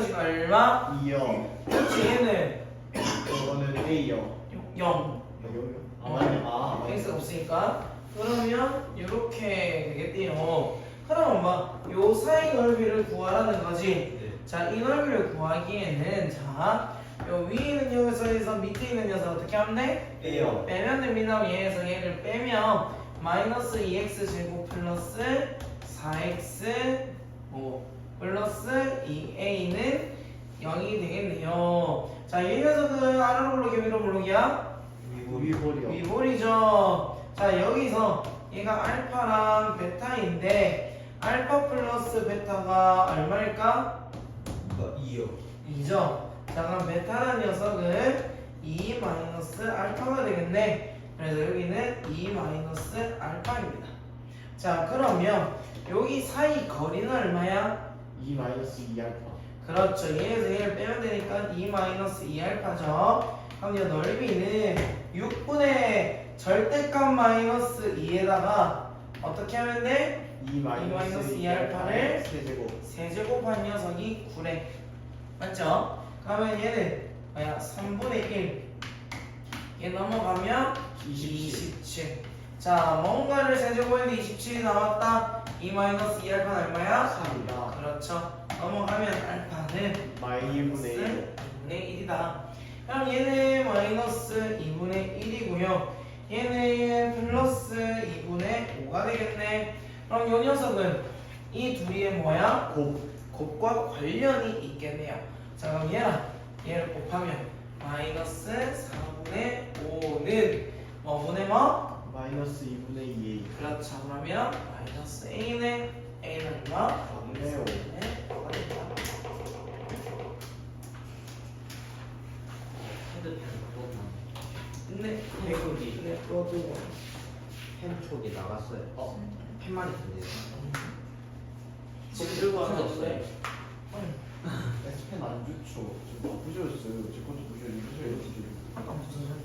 마이너스가 얼마? 2요. 그렇지. 얘는 이거는 A요. 0. 아 맞네. 아 x가 없으니까. 그러면 이렇게 되겠대요. 그럼 요 사이 넓이를 구하라는 거지. 자, 이 넓이를 구하기에는 자, 요 위에 있는 녀석에서 밑에 있는 녀석 어떻게 하면 돼? A요. 빼면 됩니다. 얘에서 얘를 빼면 마이너스 2x 제곱 플러스 4x 플러스 2a는 0이 되겠네요. 자, 이 녀석은 아래로 블록이야, 위로 블록이야? 위볼이요. 위볼이죠. 자, 여기서 얘가 알파랑 베타인데 알파 플러스 베타가 얼마일까? 2요. 2죠. 자, 그럼 베타라는 녀석은 2 마이너스 알파가 되겠네. 그래서 여기는 2 마이너스 알파입니다. 자, 그러면 여기 사이 거리는 얼마야? 2 마이너스 2 알파. 그렇죠. 얘에서 얘를 빼면 되니까 2 마이너스 2 알파죠. 그럼 이 넓이는 6분의 절대값 마이너스 2에다가 어떻게 하면 돼? 2 마이너스 2 알파를 세제곱. 세제곱한 녀석이 9래. 맞죠? 그러면 얘는 뭐야? 3분의 1. 얘 넘어가면 27. 자, 뭔가를 세제곱했는데 27이 나왔다. 2 마이너스 2 알파는 얼마야? 3이다. 그렇죠. 넘어가면 알파는 마이너스 2분의 1이다. 그럼 얘는 마이너스 2분의 1이고요. 얘는 플러스 2분의 5가 되겠네. 그럼 이 녀석은 이 둘이의 뭐야? 곱과 관련이 있겠네요. 자, 그럼 얘를 곱하면 마이너스 4분의 5는 뭐분의 뭐? 마이너스 2분의 2A. 그렇죠. 그러면 마이너스 a는 얼마? 4분의 5. 네. 해골이. 네. 그것도 펜촉이 나갔어요. 펜만 있는데요. 지금 들고 없어요. 왔는데. S펜 안 좋죠. 좀 부셔졌어요. 제 것도 부셔졌어요. 아까 무슨 소리?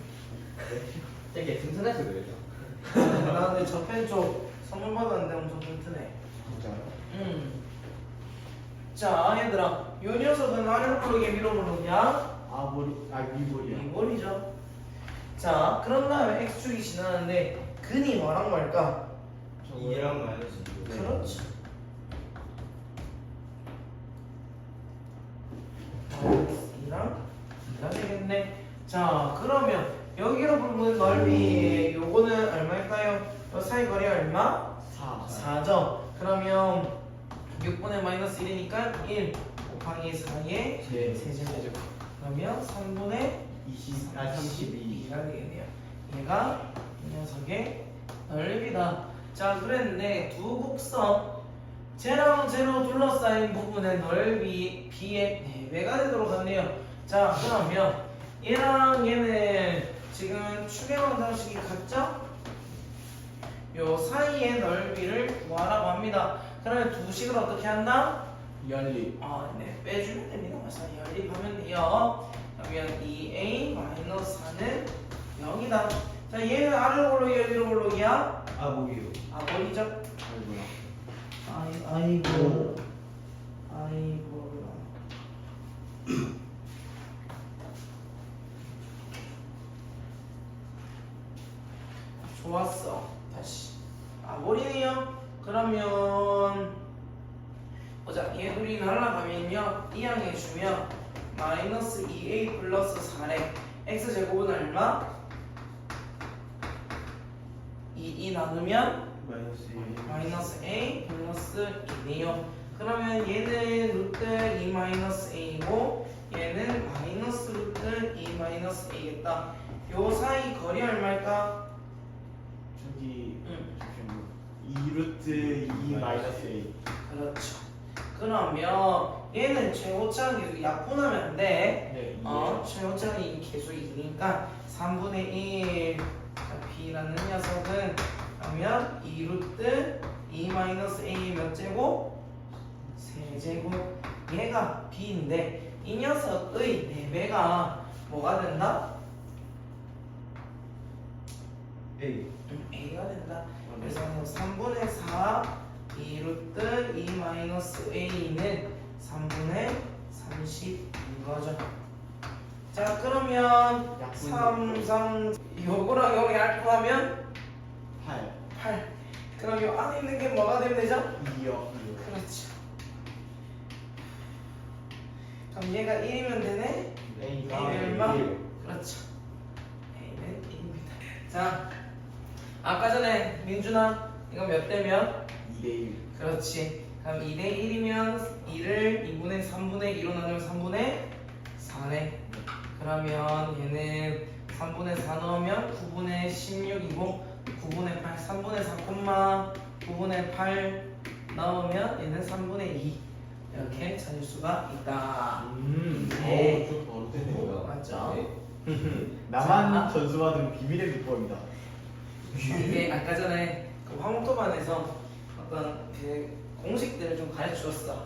되게 튼튼해서 그러죠. 나 근데 저 펜 쪽 선물 받았는데 엄청 튼튼해. 진짜요? 자, 얘들아, 요 녀석은 아래로 블록이야, 위로 블록이야? 위볼이야. 이볼이죠. 자, 그런 다음에 x축이 지나는데 근이 뭐랑 뭘까? 2랑 마이너스 2. 네. 그렇죠. 마이너스 2랑 2가 되겠네. 자, 그러면 여기로 부르는 넓이 요거는 얼마일까요? 요 사이 거리 얼마? 4. 4죠. 그러면 6분의 마이너스 1이니까 1 곱하기 4의 네. 세제곱. 그러면 3분의 32. 2가 되겠네요. 얘가 이 녀석의 넓이다. 자, 그랬는데 두 곡선 쟤랑 쟤로 둘러싸인 부분의 넓이 b의 4배가 되도록 하네요. 자, 그러면 얘랑 얘는 지금 축의 방정식이 같죠? 요 사이의 넓이를 구하라고 합니다. 그러면 두 식을 어떻게 한다? 연립. 네, 빼주면 됩니다. 그래서 연립하면 돼요. 그러면 2a-4는 0이다. 자, 얘는 아래로 블록이야, 위로 블록이야? 뭐기요? 뭐이죠? 아이고야. 아이고. 좋았어. 다시. 아버리네요. 그러면 보자. 얘 둘이 날아가면요. 이항해 주면 마이너스 2a 플러스 4래. x제곱은 얼마? 2 나누면 마이너스 a 플러스 2네요. 그러면 얘는 루트 2 마이너스 a고 얘는 마이너스 루트 2 마이너스 a겠다. 요 사이 거리 얼마일까? 저기 응. 2루트 2 마이너스 A. 그렇죠. 그러면 얘는 최고차는 계속 약분하면 안 돼. 네. 최고차는 계속 2니까 3분의 1 b라는 녀석은 그러면 2루트 2 마이너스 a 몇 제곱? 세제곱. 얘가 b인데 이 녀석의 4배가 뭐가 된다? A. a가 된다. 그래서 3분의 4 2루트 2 마이너스 a는 3분의 거죠. 자 그러면 약분 3 요거랑 요거 약분하면 8 8. 그럼 요 안에 있는 게 뭐가 되면 되죠? 2요. 그렇죠. 그럼 얘가 1이면 되네? A가 A는 얼마? 그렇죠. A는 1입니다. 자, 아까 전에 민준아 이거 몇 대면? 2대1. 그렇지. 그럼 2대 1이면 2를 2분의 3분의 2로 나누면 3분의 4네. 그러면 얘는 3분의 4 넣으면 9분의 16이고 9분의 8, 3분의 4, 9분의 8 넣으면 얘는 3분의 2 이렇게 찾을 수가 있다. 네. 좀 바로 되네. 뭐야? 맞죠? 나만 전수받은 비밀의 비법입니다. 이게 아까 전에 그 화목토반에서 어떤 그 공식들을 좀 가르쳐 줬어.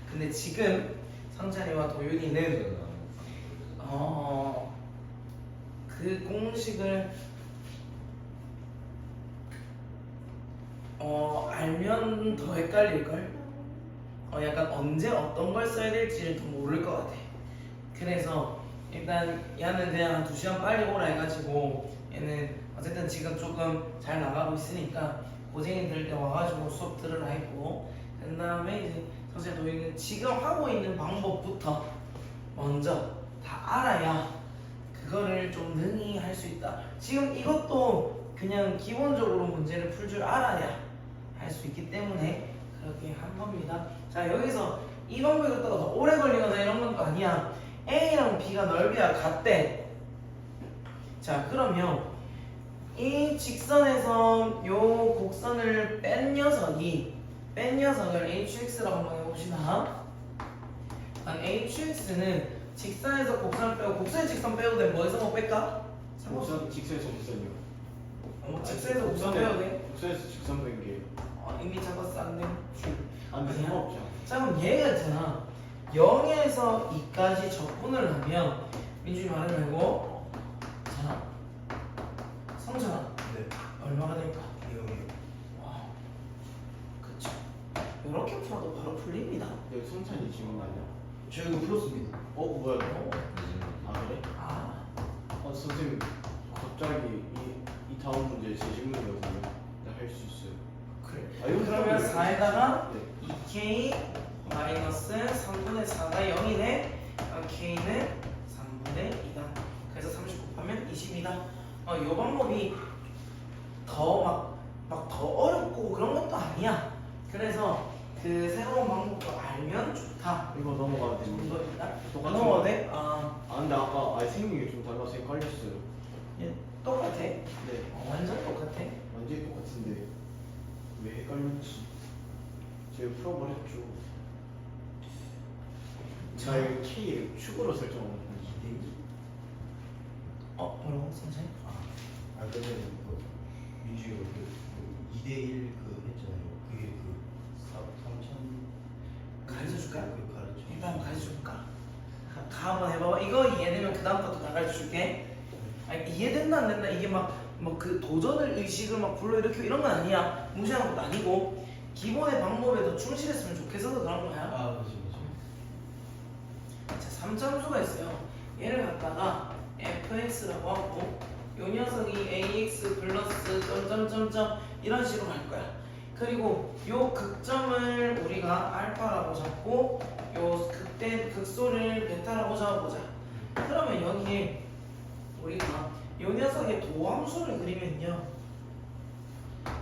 근데 지금 성찬이와 도윤이는 그 공식을 알면 더 헷갈릴걸? 약간 언제 어떤 걸 써야 될지를 더 모를 것 같아. 그래서 일단 얘는 그냥 한 2시간 빨리 오라 해가지고 얘는 어쨌든 지금 조금 잘 나가고 있으니까 고생이 들 때 와가지고 수업 들으라 했고, 그 다음에 이제 사실 도윤이는 지금 하고 있는 방법부터 먼저 다 알아야 그거를 좀 능히 할 수 있다. 지금 이것도 그냥 기본적으로 문제를 풀 줄 알아야 할 수 있기 때문에 그렇게 한 겁니다. 자 여기서 이 방법이 그렇다고 더 오래 걸리거나 이런 건 또 아니야. A랑 B가 넓이가 같대. 자 그러면 이 직선에서 요 곡선을 뺀 녀석을 HX라고 한번 해봅시다. HX는 직선에서 곡선을 빼고 곡선에 직선 빼도 돼. 뭐에서 뭐 뺄까? 곡선 직선에서 곡선이요. 직선에서 곡선 빼도 돼? 곡선에서 직선 뺀 게. 이미 잡았어 안 돼? 안 돼, 상관없죠. 자 그럼 얘가 있잖아 0에서 2까지 적분을 하면 민준이 말을 말고 자 성전아 네. 얼마가 될까? 이거요. 와 그쵸 이렇게 풀어도 바로 풀립니다. 여기 성찬이 지금 아니야? 저 이거 풀었습니다. 뭐야? 아 그래? 아 선생님 갑자기 이 다음 문제 제 질문이거든요. 할 수 있어요. 그래 아, 이거 그러면 그러면 4에다가 네. 2k 마이너스 3분의 4가 0이네. k는 3분의 2다. 그래서 30 곱하면 20이다. 이 방법이 더 막 더 어렵고 그런 것도 아니야. 그래서 그 새로운 방법도 알면 좋다. 이거 넘어가도 됩니다. 정도입니다. 똑같은 넘어가도 돼? 아, 근데 아까 생긴 게 좀 달라서 헷갈렸어요. 얘 똑같아. 네. 완전 똑같아. 완전히 똑같은데 왜 헷갈렸지? 제가 풀어버렸죠. 잘 K를 축으로 설정하는 건지. 뭐라고 선생님? 아까 전에 그 민주가 그 2대1 그 했잖아요. 그게 그 3천 가르쳐 줄까? 그 가르쳐. 일단 한번 가르쳐 줄까? 가 한번 해봐봐. 이거 이해되면 그 다음 것도 다 가르쳐 줄게. 아니, 이해된다 안 된다 이게 막 그 도전을 의식을 막 불러일으키고 이런 건 아니야. 무시하는 것도 아니고 기본의 방법에 더 충실했으면 좋겠어서 그런 거야. 아 그렇지. 자, 3참수가 있어요. 얘를 갖다가 fx라고 하고 요 녀석이 ax 플러스 점점점점 이런 식으로 갈 거야. 그리고 요 극점을 우리가 알파라고 잡고 요 극소를 베타라고 잡아보자. 그러면 여기에 우리가 요 녀석의 도함수를 그리면요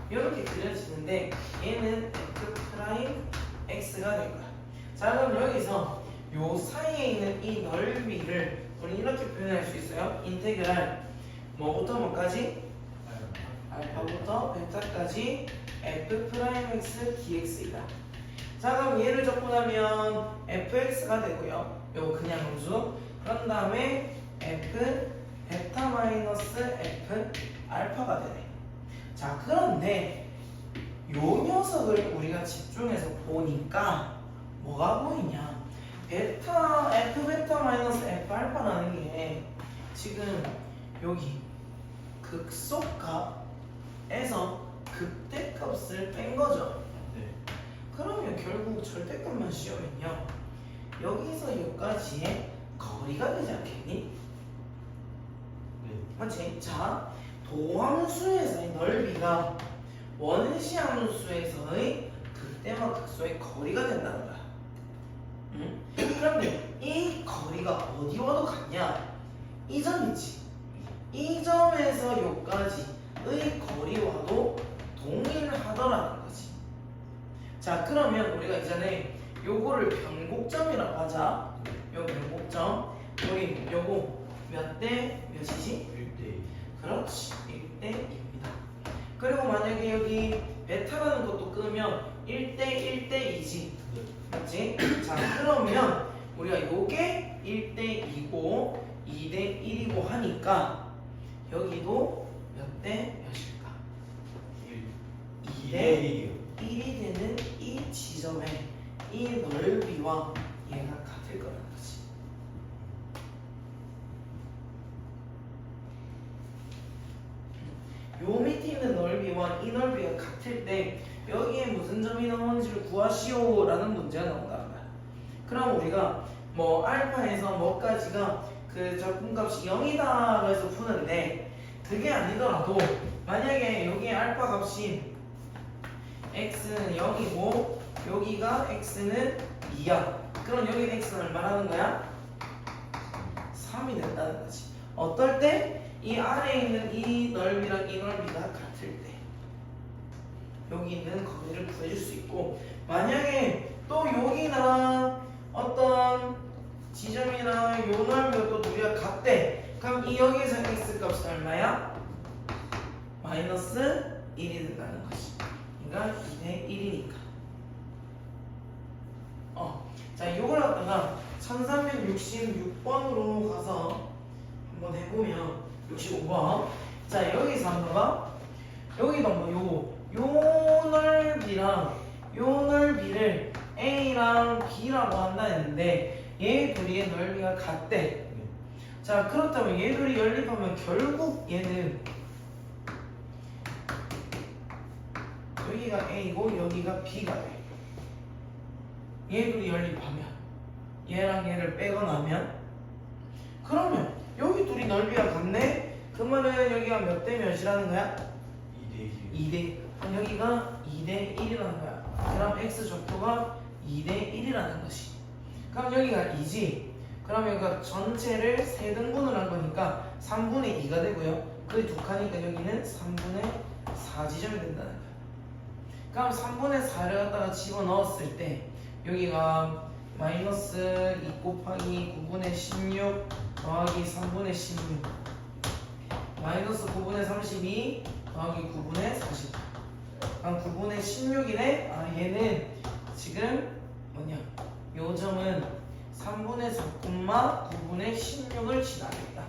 이렇게 그려지는데 얘는 f 프라임 x가 될 거야. 자 그럼 여기서 요 사이에 있는 이 넓이를 우리 이렇게 표현할 수 있어요. 인테그랄 뭐부터 뭐까지? 알파부터 베타까지 f 프라임 x dx이다. 자 그럼 얘를 적분하면 fx가 되고요. 요거 그냥 함수. 그런 다음에 f 베타 마이너스 f 알파가 되네. 자 그런데 요 녀석을 우리가 집중해서 보니까 뭐가 보이냐? 베타 f 베타 마이너스 f 알파라는 게 지금 여기 극소값에서 극대값을 뺀 거죠. 네. 그러면 결국 절대값만 씌우면요 여기서 여기까지의 거리가 되지 않겠니? 네. 맞지? 자, 도함수에서의 넓이가 원시함수에서의 극대마 극소의 거리가 된다는 거야. 응? 그런데 이 거리가 어디와도 같냐? 이 점이지. 이 점에서 요까지의 거리와도 동일하더라는 거지. 자, 그러면 우리가 이전에 요거를 변곡점이라고 하자. 요 변곡점. 우리 요거 몇 대 몇이지? 1대 그렇지. 1대2입니다. 그리고 만약에 여기 베타라는 것도 끄면 1대1대2지. 맞지? 자, 그러면 우리가 요게 1대2고 2대1이고 하니까 여기도 몇 대 몇일까? 1. 2대 2대 1이요. 1이 되는 이 지점의 이 넓이와 얘가 같을 거라는 거지. 요 밑에 있는 넓이와 이 넓이가 같을 때 여기에 무슨 점이 나오는지를 구하시오 라는 문제가 나온다는 거야. 그럼 우리가 뭐 알파에서 뭐까지가 그 적분값이 0이다 해서 푸는데 그게 아니더라도 만약에 여기에 알파 값이 x는 0이고 여기가 x는 2야. 그럼 여기 x는 얼마라는 거야? 3이 된다는 거지. 어떨 때? 이 아래에 있는 이 넓이랑 이 넓이가 같을 때 여기 있는 거리를 구해줄 수 있고, 만약에 또 여기나 어떤 지점이나 요 넓이가 또 둘이가 같대. 그럼 이 여기에서 x 값은 얼마야? 마이너스 1이 된다는 것이. 그러니까 2대 1이니까. 자, 요걸 갖다가 1366번으로 가서 한번 해보면 65번. 자, 여기서 한번 봐봐. 여기도 뭐 요 넓이랑 요 넓이를 A랑 B라고 한다 했는데 얘 둘이의 넓이가 같대. 자, 그렇다면 얘 둘이 연립하면 결국 얘는 여기가 A고 여기가 B가 돼. 얘 둘이 연립하면 얘랑 얘를 빼고나면 그러면 여기 둘이 넓이가 같네? 그러면은 여기가 몇 대 몇이라는 거야? 2대 1. 2대. 그럼 여기가 2대 1이라는 거야. 그럼 x좌표가 2대 1이라는 것이. 그럼 여기가 2지. 그럼 여기가 전체를 3등분을 한 거니까 3분의 2가 되고요. 그 두 칸이니까 여기는 3분의 4지점이 된다는 거야. 그럼 3분의 4를 갖다가 집어넣었을 때 여기가 마이너스 2 곱하기 9분의 16 더하기 3분의 16 마이너스 9분의 32 더하기 9분의 40. 그럼 9분의 16이네? 아, 얘는 지금 뭐냐? 요 점은 3분의 4, 9분의 16을 지나겠다.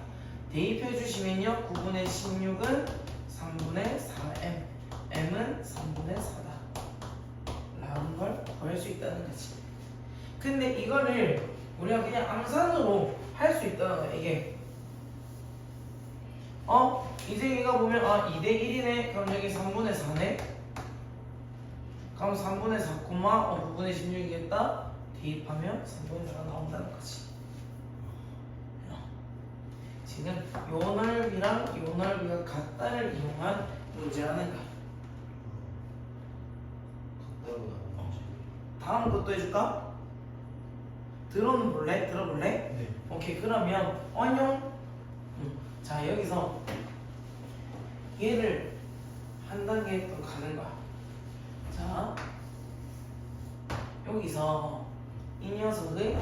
대입해 주시면요. 9분의 16은 3분의 4m, m은 3분의 4다. 라는 걸 구할 수 있다는 거지. 근데 이거를 우리가 그냥 암산으로 할 수 있다는 거야, 이게. 이제 얘가 보면 2대 1이네. 그럼 여기 3분의 4네. 그럼 3분의 4, 9분의 16이겠다. 대입하면 3분의 4가 나온다는 거지. 지금 요 넓이랑 요 넓이가 같다를 이용한 문제라는 거야. 같다고 나온 거지. 다음 것도 해줄까? 들어볼래? 네. 오케이, 그러면 언용. 자, 여기서 얘를 한 단계 더 가는 거야. 자, 여기서 이 녀석의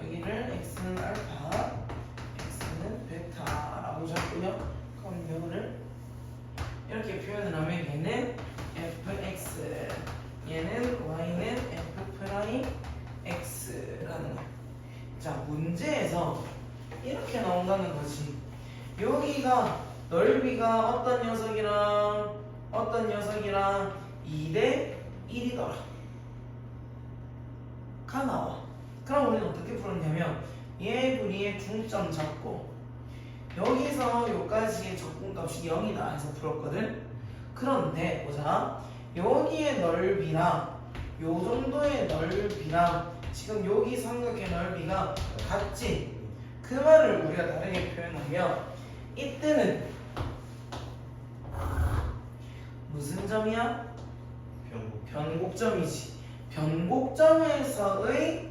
여기를 x는 알파, x는 베타라고 잡고요. 그럼 이거를 이렇게 표현을 하면 얘는 fx, 얘는 y는 f 프라임 x라는 거. 자, 문제에서 이렇게 나온다는 거지. 여기가 넓이가 어떤 녀석이랑 2대 1이더라 가 나와. 그럼 우리는 어떻게 풀었냐면 얘 둘이의 중점 잡고 여기서 여기까지의 적분값이 0이다 해서 풀었거든. 그런데 보자, 여기의 넓이랑 요 정도의 넓이랑 지금 여기 삼각의 넓이가 같지? 그 말을 우리가 다르게 표현하면 이때는 무슨 점이야? 변곡점이지. 변곡점에서의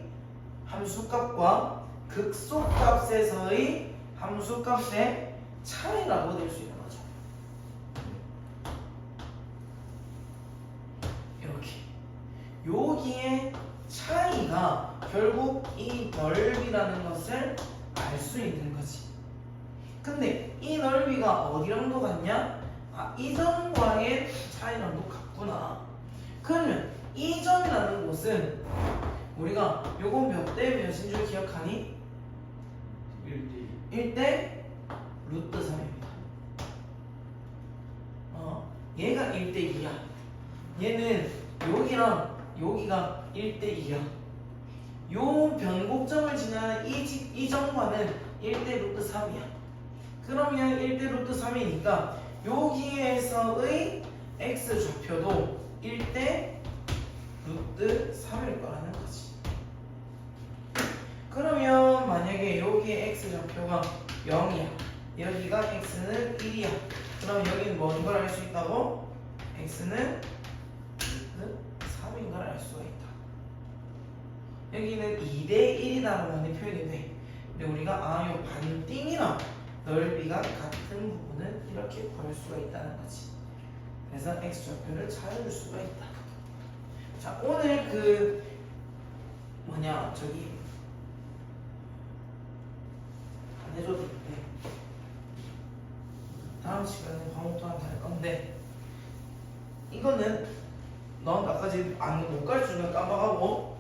함수값과 극소값에서의 함수값의 차이라고 될 수 있는 거죠. 이렇게 여기에 차이가 결국 이 넓이라는 것을 알 수 있는 거지. 근데 이 넓이가 어디랑도 같냐? 아, 이 점과의 차이랑도 같구나. 그러면 이 점이라는 곳은 우리가 요거 몇 대 몇인 줄 기억하니? 1대 루트 3입니다. 얘가 1대 2야. 얘는 여기랑 여기가 1대 2야. 요 변곡점을 지나는 이 점과는 1대 루트 3이야. 그러면 1대 루트 3이니까 여기에서의 x 좌표도 1대 루트 3일 거라는 거지. 그러면 만약에 여기에 x 좌표가 0이야. 여기가 x는 1이야. 그럼 여기는 뭔 걸 알 수 있다고? x는 루트 3인 걸 알 수가 있다. 여기는 2대 1이다라는 표현이 돼. 근데 우리가 요 반띵이랑 넓이가 같은 부분은 이렇게 구할 수가 있다는 거지. 그래서 x 좌표를 찾아줄 수가 있다. 자, 오늘 저기 안 해줘도 되는데 다음 시간에 과목도한테 할 건데 이거는 넌 아까지 못 가르치는 깜빡하고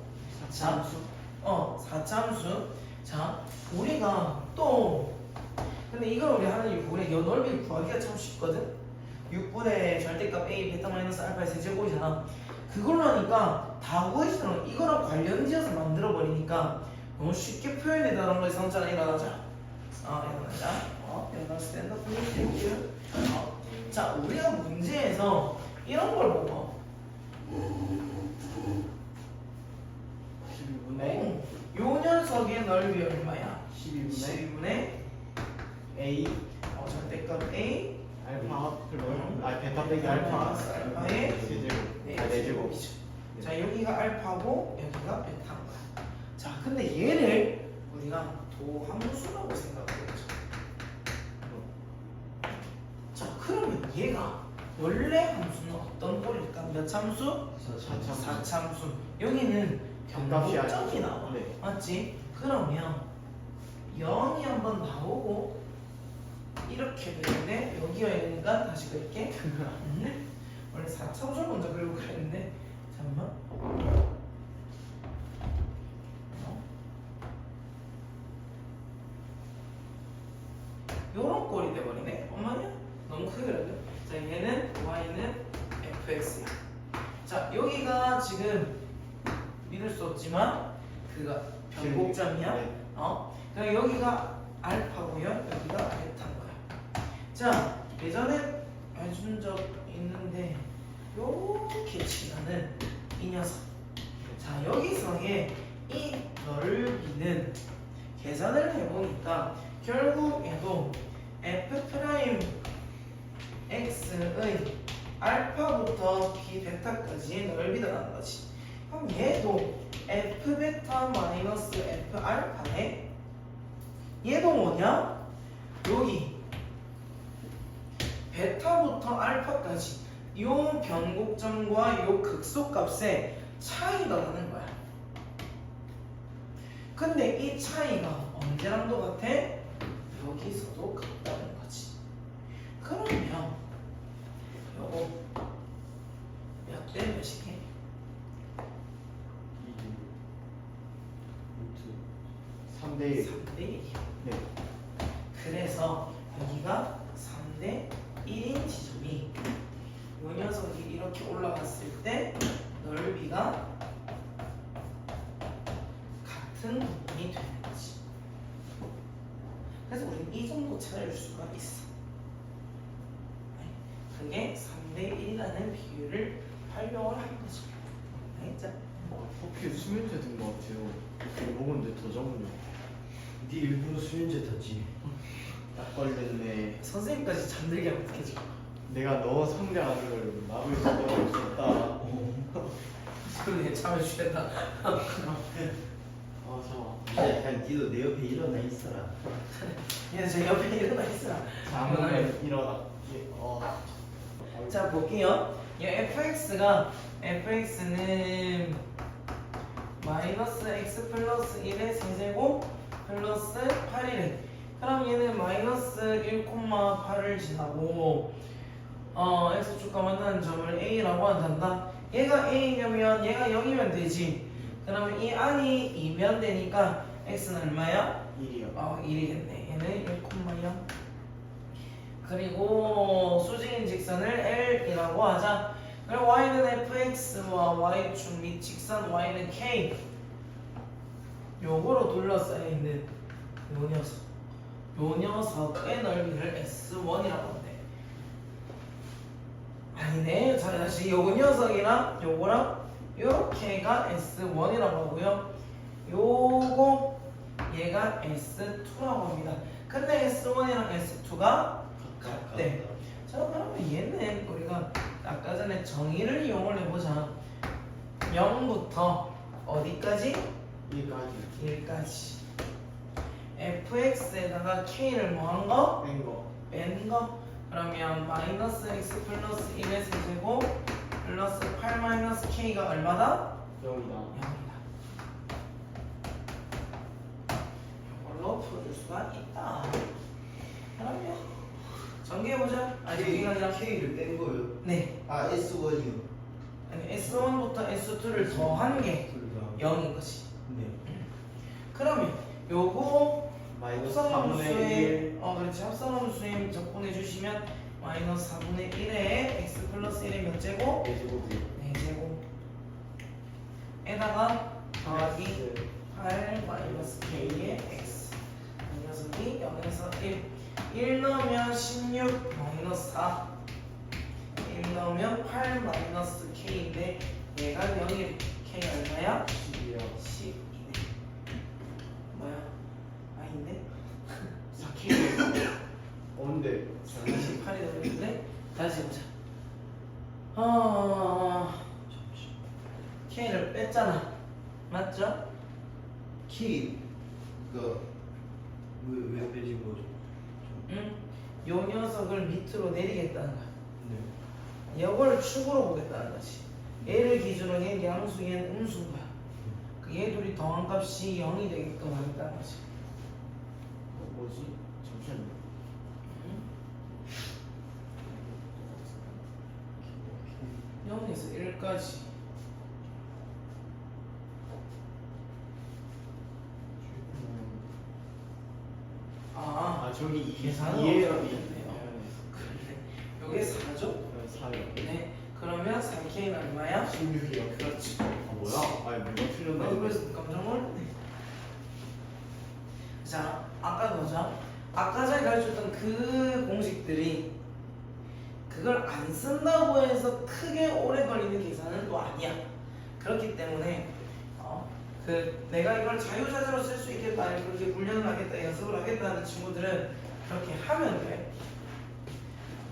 자, 4차함수. 자, 우리가 또 근데 이걸 우리 하는 이유가 요 넓이를 구하기가 참 쉽거든. 6분의 절대값 a 베타 마이너스 알파의 세제곱이잖아. 그걸로 하니까 다 구해지더라고. 이거랑 관련지어서 만들어버리니까 너무 쉽게 표현해달라는 거에 성찰 일어나자. 일어나자. 스탠드업 플레이. 자, 우리가 문제에서 이런 걸 보고 12분의 요 녀석의 넓이 얼마야? 12분의 12분의 A 절대값 a 알파 플러스 베타 빼기 알파 알파의 세제곱 네제곱이죠. 자, 여기가 알파고 여기가 베타인 거야. 자, 근데 얘를 우리가 도함수라고 생각하겠죠. 자, 그러면 얘가 원래 함수는 어떤 꼴일까? 몇 참수? 4참수. 여기는 변곡점이 나와. 네. 맞지? 그러면 0이 한번 나오고 이렇게 되는데 여기가 있으니까 다시 그릴게. 원래 4참수 먼저 그리고 그랬는데 잠깐만. 요런 꼴이 돼버리네. 엄마냐? 너무 크게 그렸네. 자, 얘는 y는 fx야. 자, 여기가 지금 믿을 수 없지만 그가 변곡점이야. 네. 그럼 여기가 알파고요. 여기가 베타인 거야. 자, 예전에 해준 적 있는데 요렇게 치면은 이 녀석. 자, 여기서의 이 넓이는 계산을 해보니까 결국 얘도 f' x의 알파부터 b 베타까지의 넓이다라는 거지. 그럼 얘도 f 베타 마이너스 f 알파네. 얘도 뭐냐? 여기 베타부터 알파까지 요 변곡점과 요 극소값의 차이다라는 거야. 근데 이 차이가 언제랑도 같아? 여기서도 같다는 거지. 그러면 요거 몇 대 몇이게? 3대 1. 3대 1이야. 네. 그래서 여기가 3대 1인 지점이 요 녀석이 이렇게 올라갔을 때 넓이가 같은 부분이 되는 거지. 그래서 우리는 이 정도 찾을 수가 있어. 그게 3대 1이라는 비율을 활용을 하는 거죠. 알겠죠? 커피에 수면제 든 것 같아요. 이거 먹었는데 더 적은요. 네 일부러 수면제 탔지. 딱 걸렸네. 선생님까지 잠들게 하면 어떡하지? 내가 너 상대하는 걸 막을 수가 없었다. 그러네 잠을 쉬었다. 아 잠깐. 이제 약간 니도 내 옆에 일어나 있어라. 얘는 제 옆에 일어나 있어. 잠을 일어나. 자 볼게요. 이 fx는 마이너스 x 플러스 1의 세제곱 플러스 8이래. 그럼 얘는 마이너스 1,8을 지나고 x축과 만나는 점을 a라고 한단다. 얘가 a이면 얘가 0이면 되지. 그러면 이 안이 2면 되니까 x는 얼마야? 1이요. 1이겠네. 얘는 1,0. 그리고 수직인 직선을 L이라고 하자. 그리고 Y는 fx와 Y축 및 직선 Y는 K. 요거로 둘러싸여 있는 요 녀석. 요 녀석의 넓이를 S1이라고 한대. 아니네. 자, 다시 요 녀석이랑 요거랑 요렇게가 S1이라고 하고요. 요거 얘가 S2라고 합니다. 근데 S1이랑 S2가 같대. 자, 그러면 얘는 우리가 아까 전에 정의를 이용을 해보자. 0부터 어디까지? 1까지. 1까지. fx에다가 k를 뭐한 거? 뺀 거. 뺀 거. 그러면 마이너스 x 플러스 1의 세제곱 플러스 8 마이너스 k가 얼마다? 0이다. 0이다. 이걸로 풀어줄 수가 있다. 그러면 전개해보자. 아직 이게 아니라 K를 뺀 거예요. 네. 아 S1이요. 아니 S1부터 S2를 더한 게 0인 거지. 네. 그러면 요거 마이너스 합산함수에 4분의 1. 그렇지. 합산함수에 적분해 주시면 마이너스 4분의 1에 x 플러스 1의 몇 제곱? 4제곱이요. 4제곱 에다가 더하기 8 마이너스 k의 x 이 녀석이 0에서 1 넣으면 16 마이너스 4 1 넣으면 8 마이너스 k인데 얘가 0일 k 얼마야? 10이요. 12네. 뭐야? 아닌데? 4K. 근데 48이 되는데 다시 보자. k를 뺐잖아. 맞죠? K 왜 빼진 거죠? 응? 요 녀석을 밑으로 내리겠다는 거야. 네. 이걸 축으로 보겠다는 거지. 얘를 기준으로 얘 양수, 얘는 음수인 거야. 그 얘 둘이 더한 값이 0이 되게끔 하겠다는 거지. 뭐지? 잠시만요. 응? 0에서 1까지. 아, 저기 계산은 2예요. 어렵겠네요. 그래. 요게 4죠? 4요. 네. 그러면 4K는 얼마야? 16이요. 그렇지. 뭐야? 아니 뭐가 틀렸나? 나도 그래서 깜짝 놀랐네. 자, 아까 보자. 아까 전에 가르쳤던 그 공식들이 그걸 안 쓴다고 해서 크게 오래 걸리는 계산은 또 아니야. 그렇기 때문에 그 내가 이걸 자유자재로 쓸 수 있겠다, 그렇게 훈련을 하겠다, 연습을 하겠다는 친구들은 그렇게 하면 돼.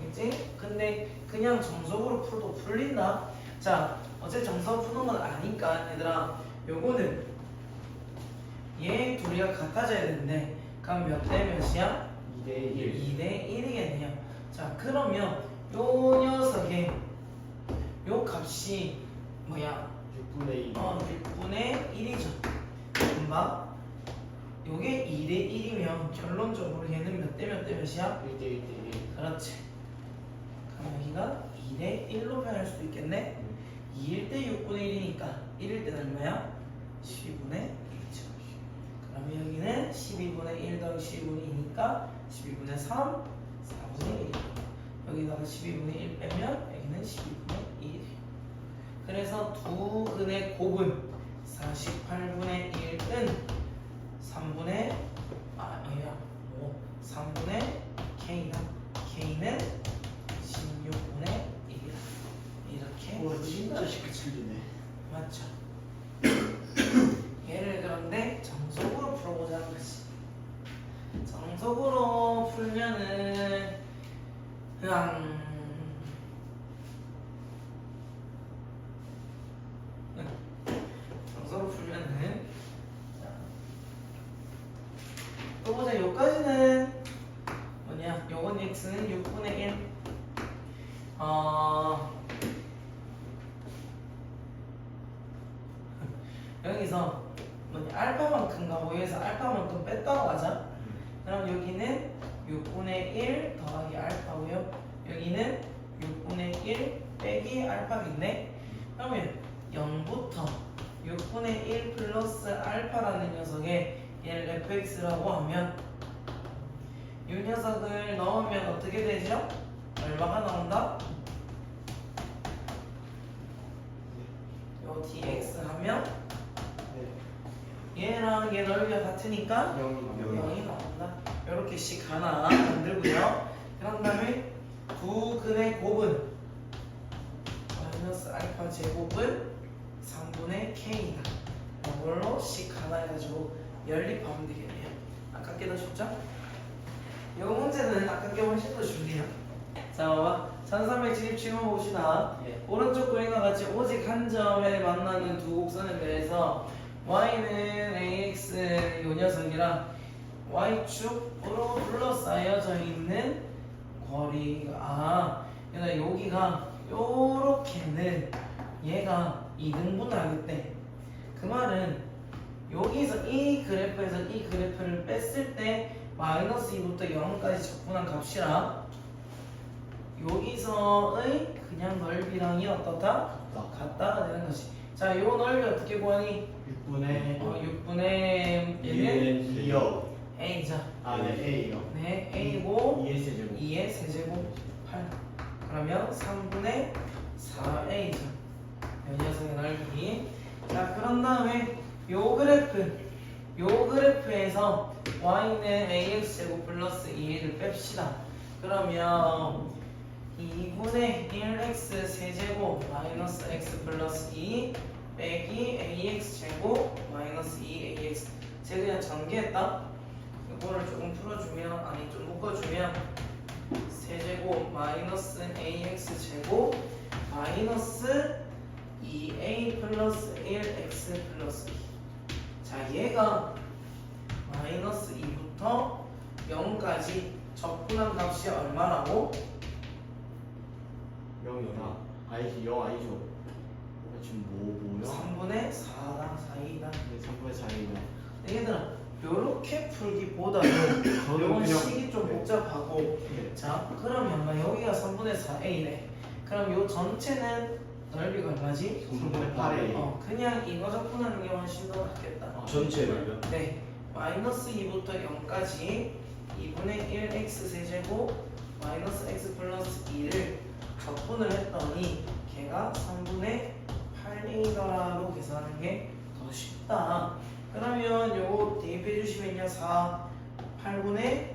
알겠지? 근데 그냥 정석으로 풀어도 풀린다. 자, 어차피 정석 푸는 건 아니까 얘들아, 요거는 얘 둘이가 같아져야 되는데 그럼 몇 대 몇이야? 2대1. 2대 1이겠네요. 자, 그러면 요 녀석의 요 값이 뭐야? 6분의 2. 6분의 1이죠. 금방 요게 2대 1이면 결론적으로 얘는 몇 대 몇 대 몇이야? 1대1대1. 그렇지. 그럼 여기가 2대 1로 표현할 수도 있겠네. 2일 때 6분의 1이니까 1일 때는 얼마야? 12분의 1이죠. 그러면 여기는 12분의 1 더하기 12분의 2니까 12분의 3, 4분의 1. 여기다가 12분의 1 빼면 여기는 12분의 1. 그래서 두 근의 곱은 48분의 1은 3분의 3분의 K다. K는 16분의 1이다. 이렇게 와 진짜 쉽게 틀리네. 맞죠? 보자. 요까지는 뭐냐? 요건 x는 6분의 1. 여기서 뭐냐? 알파만큼 가고 여기서 알파만큼 뺐다고 하자. 그럼 여기는 6분의 1 더하기 알파고요. 여기는 6분의 1 빼기 알파겠네. 그러면 0부터 6분의 1 플러스 알파라는 녀석에 얘를 fx라고 하면 이 녀석을 넣으면 어떻게 되죠? 얼마가 나온다? 요 dx 하면 얘랑 얘 넓이가 같으니까 0이 나온다. 이렇게씩 하나 만들고요. 그런 다음에 두 근의 곱은 마이너스 알파 제곱은 3분의 k다. 이걸로 식 하나 해가지고 연립하면 되겠네요. 아깝게 더 쉽죠? 이 문제는 아깝게 훨씬 더 쉽네요. 자, 봐봐. 1370 질문 봅시다. 예. 오른쪽 그림과 같이 오직 한 점에 만나는 두 곡선에 대해서 y는 ax 요 녀석이랑 y축으로 둘러싸여져 있는 거리가 그러니까 여기가 요렇게는 얘가 2등분을 하겠대. 그 말은 여기서 이 그래프에서 이 그래프를 뺐을 때 마이너스 2부터 0까지 적분한 값이랑 여기서의 그냥 넓이랑이 어떻다? 같다가 되는 것이. 자, 요 넓이 어떻게 구하니? 6분의 6분의 얘는 2요. a자. 네, A요. 네, a고 2의 세제곱. 2의 세제곱 8. 그러면 3분의 4a자. 이 녀석의 넓이. 자, 그런 다음에 요 그래프에서 y는 ax 제곱 플러스 2를 뺍시다. 그러면 2분의 1x 세제곱 마이너스 x 플러스 2 빼기 ax 제곱 마이너스 2ax. 제가 그냥 전개했다. 이거를 조금 풀어주면 아니 좀 묶어주면 세제곱 마이너스 ax 제곱 마이너스 2a 플러스 1x 플러스 2. 자, 얘가 마이너스 2부터 0까지 적분한 값이 얼마라고? 0이다. 아니지, 0 아니죠. 지금 뭐요? 3분의 4랑 4이다. 네, 3분의 4이요. 얘들아, 요렇게 풀기보다는 저는 요건 그냥- 식이 좀 네. 복잡하고. 네. 자, 그러면 여기가 3분의 4a래. 그럼 요 전체는 넓이가 얼마지? 3분의 8A. 그냥 이거 적분하는 게 훨씬 더 낫겠다. 전체를요? 네, 마이너스 2부터 0까지 2분의 1x 세제곱 마이너스 x 플러스 2를 적분을 했더니 걔가 3분의 8이더라로 계산하는 게 더 쉽다. 그러면 요거 대입해 주시면요. 8분의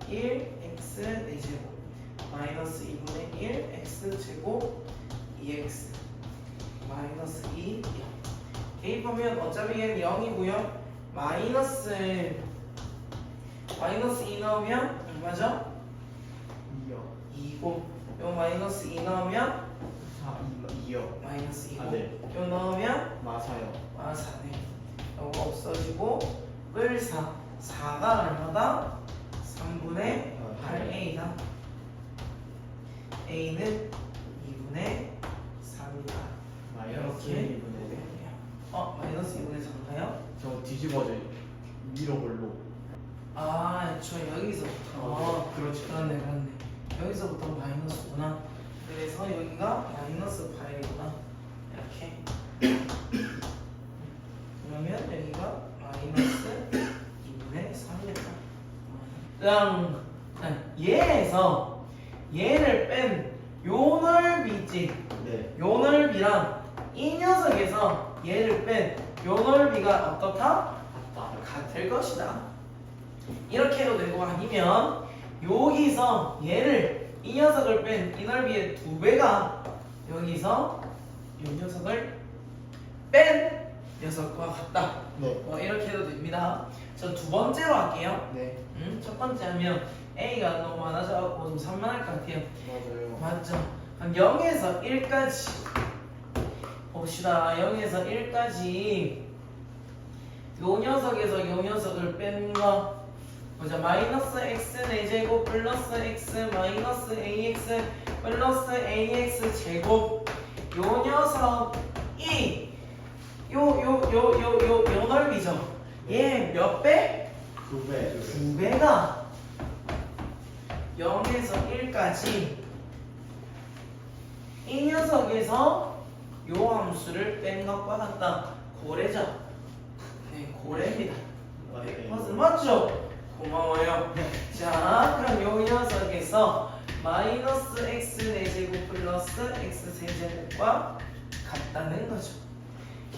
1x 4제곱 마이너스 2분의 1 x 제곱 2x 마이너스 2 0. 대입하면 어차피 얘는 0이고요. 마이너스 2 넣으면 얼마죠? 2요. 2고 요 마이너스 2 넣으면 2요. 마이너스 2고 네. 요 넣으면 마사요. 4네. 요거 없어지고 을 4가 얼마다? 3분의 8a다. a는 2분의 3이다. 마이너스 이렇게 2분의 마이너스 2분의 3가요? 저 뒤집어져 위로 걸로. 저 여기서부터 그렇죠. 그렇네. 여기서부터 마이너스구나. 그래서 여기가 마이너스 8이구나. 이렇게. 그러면 여기가 마이너스 2분의 3이겠다. 얘에서 얘를 뺀 요 넓이지. 네. 요 넓이랑 이 녀석에서 얘를 뺀 요 넓이가 어떻다? 같을 것이다. 이렇게 해도 되고 아니면 여기서 얘를 이 녀석을 뺀 이 넓이의 2배가 여기서 이 녀석을 뺀 녀석과 같다. 네. 이렇게 해도 됩니다. 저 두 번째로 할게요. 네. 첫 번째 하면 A가 너무 많아져갖고 좀 산만할 것 같아요. 맞아요. 맞죠? 한 0에서 1까지 봅시다. 0에서 1까지 요 녀석에서 요 녀석을 뺀 거 보자. 마이너스 x 4제곱 플러스 x 마이너스 ax 플러스 ax 제곱. 요 녀석이 요 넓이죠. 얘 몇 배? 9배. 2배가 0에서 1까지 이 녀석에서 요 함수를 뺀 것과 같다. 고래죠. 네, 고래입니다. 맞죠? 고마워요. 자, 그럼 요 녀석에서 마이너스 x 4제곱 플러스 x 세제곱과 같다는 거죠.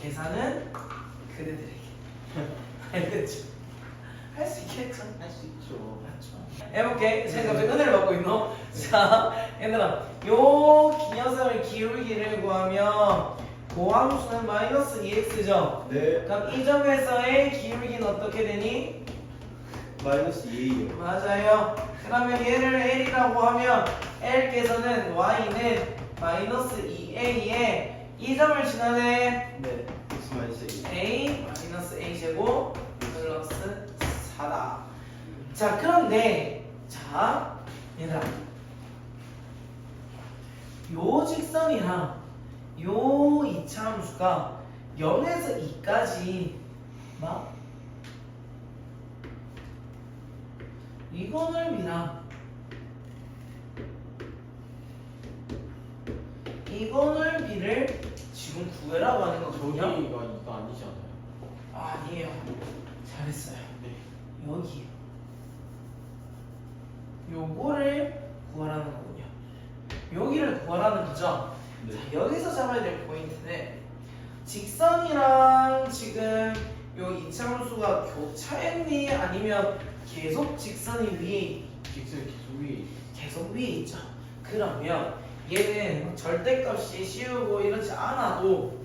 계산은 그대들에게. 알겠죠? 할 수 있겠죠? 할 수 있죠. 맞죠? 해볼게. 제가 갑자기 은혜를 받고 있노? 자, 얘들아, 요 녀석을 기울기를 구하면 고함수는 마이너스 2x죠? 네. 그럼 이 점에서의 기울기는 어떻게 되니? 마이너스 2A요. 맞아요. 그러면 얘를 L이라고 하면 L께서는 Y는 마이너스 2A에 이 점을 지나네 네. X 마이너스 A. A 마이너스 A 제곱 플러스 4다. 자, 그런데 자, 얘들아, 요 직선이랑 요 이차함수가 0에서 2까지 막 이거 넓이랑 이거 넓이를 지금 구해라고 하는 거거든요. 저기가 이거 아니지 않아요? 아니에요. 잘했어요. 네. 여기요. 요거를 구하라는 거군요. 여기를 구하라는 거죠. 네. 자, 여기서 잡아야 될 포인트는 직선이랑 지금 요 이차함수가 교차했니 아니면 계속 직선이 위에 직선 계속 위에 계속 위에 있죠. 그러면 얘는 절대값이 씌우고 이러지 않아도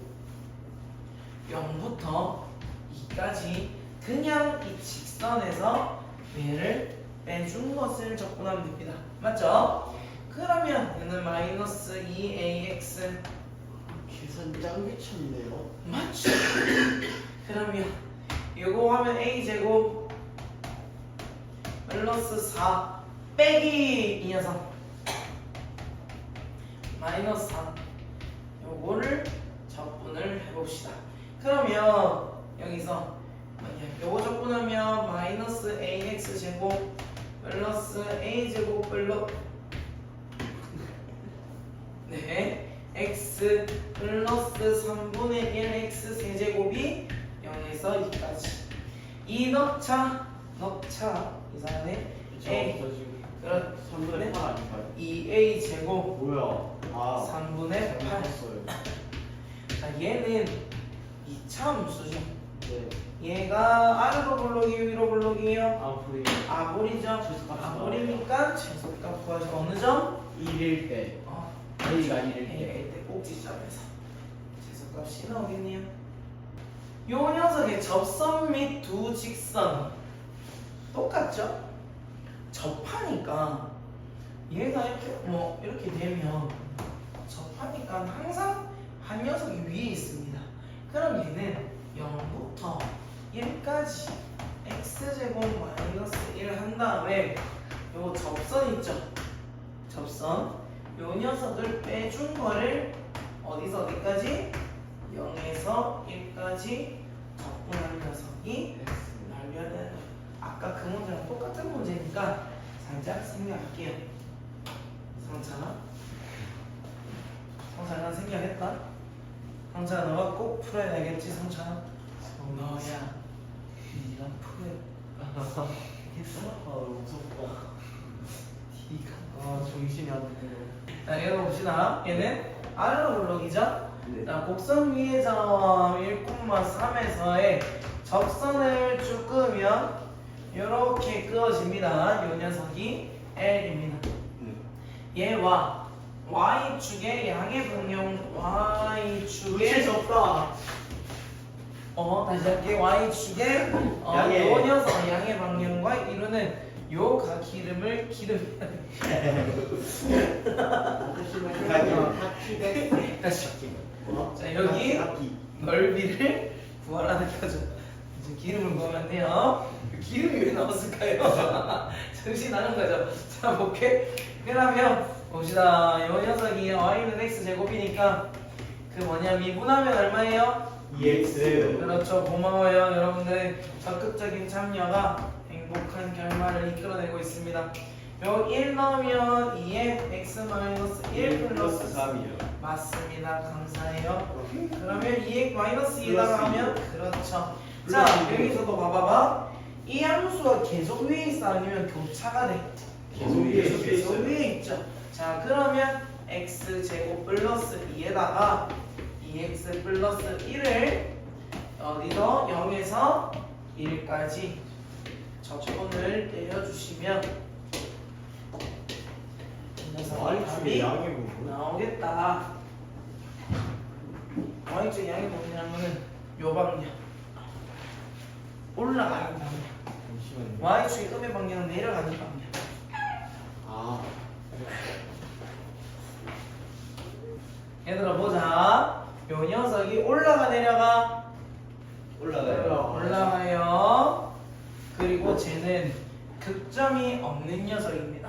0부터 2까지 그냥 이 직선에서 얘를 빼준 것을 적분하면 됩니다. 맞죠? 그러면 얘는 마이너스 2ax 계산 짱 미쳤네요. 맞죠? 그러면 이거 하면 a제곱 플러스 4 빼기 이 녀석 마이너스 3 요거를 적분을 해봅시다. 그러면 여기서 요거 적분하면 마이너스 ax 제곱 플러스 a 제곱 네 x 플러스 3분의 1 x 세제곱이 0에서 2까지 이 넣자 이상하네. A 지금 그럼 3분의 8 아닌가요? 2a 제곱 뭐야? 아 3분의 8. 잘못했어요. 자, 얘는 이차함수죠. 네. 얘가 아래로 블록이 위로 블록이에요. 아무리 아볼이죠. 최소값 아볼이니까 최소값 구하죠. 어느 점? 1일 때 A가 1일 때 때 꼭지점에서 최소값이 나오겠네요. 요 녀석의 접선 및 두 직선 똑같죠? 접하니까 얘가 이렇게 되면 접하니까 항상 한 녀석이 위에 있습니다. 그럼 얘는 0부터 1까지 x제곱 마이너스 1 한 다음에 요 접선 있죠? 접선 요 녀석을 빼준 거를 어디서 어디까지? 0에서 1까지 적분한 녀석이 나와야 되는 거예요. 아까 그 문제랑 똑같은 문제니까 살짝 생략할게요. 성찬아 생략했다? 성찬아 너가 꼭 풀어야 되겠지 성찬아? 너야 네가 풀어. 알겠어? 무섭다. 네가 정신이 안 드네요. 자, 얘를 봅시다. 얘는 아래로 블록이죠? 네. 자, 곡선 위의 점 1,3에서의 접선을 쭉 그으면 이렇게 그어집니다. 이 녀석이 L입니다. 네. 얘와 Y축의 양의 방향 Y축의 재수 없다. 다시 할게. Y축의 양의. 요 녀석 양의 방향과 이루는 요 각 이름을 다시 할게. 자, 여기 넓이를 구하라는 거죠. 이제 기름을 부으면 돼요. 기름이 왜 나왔을까요? 정신 나는 거죠. 자, 볼게. 그러면 봅시다. 이 녀석이 y는 x 제곱이니까 그 뭐냐 미분하면 얼마예요? 2x. 그렇죠. 고마워요. 여러분들의 적극적인 참여가 행복한 결말을 이끌어내고 있습니다. 요 1 넣으면 2에 x-1 플러스 3이요. 맞습니다. 감사해요. 그러면 2x 마이너스 2에다가 하면 그렇죠. 자, 여기서도 봐봐봐. 이 함수가 계속 위에 있어 아니면 교차가 돼? 계속 위에 있죠. 자, 그러면 x제곱 플러스 2에다가 2x 플러스 1을 어디서 0에서 1까지 적분을 내려주시면 그래서 답이 양의 부분. 나오겠다. y축 양이 뭐냐면은 요 방향 올라가는 방향, 잠시만요. y축의 음의 방향은 내려가는 방향. 아 얘들아 보자. 요 녀석이 올라가 내려가? 올라가요. 올라가요. 그리고 쟤는 극점이 없는 녀석입니다.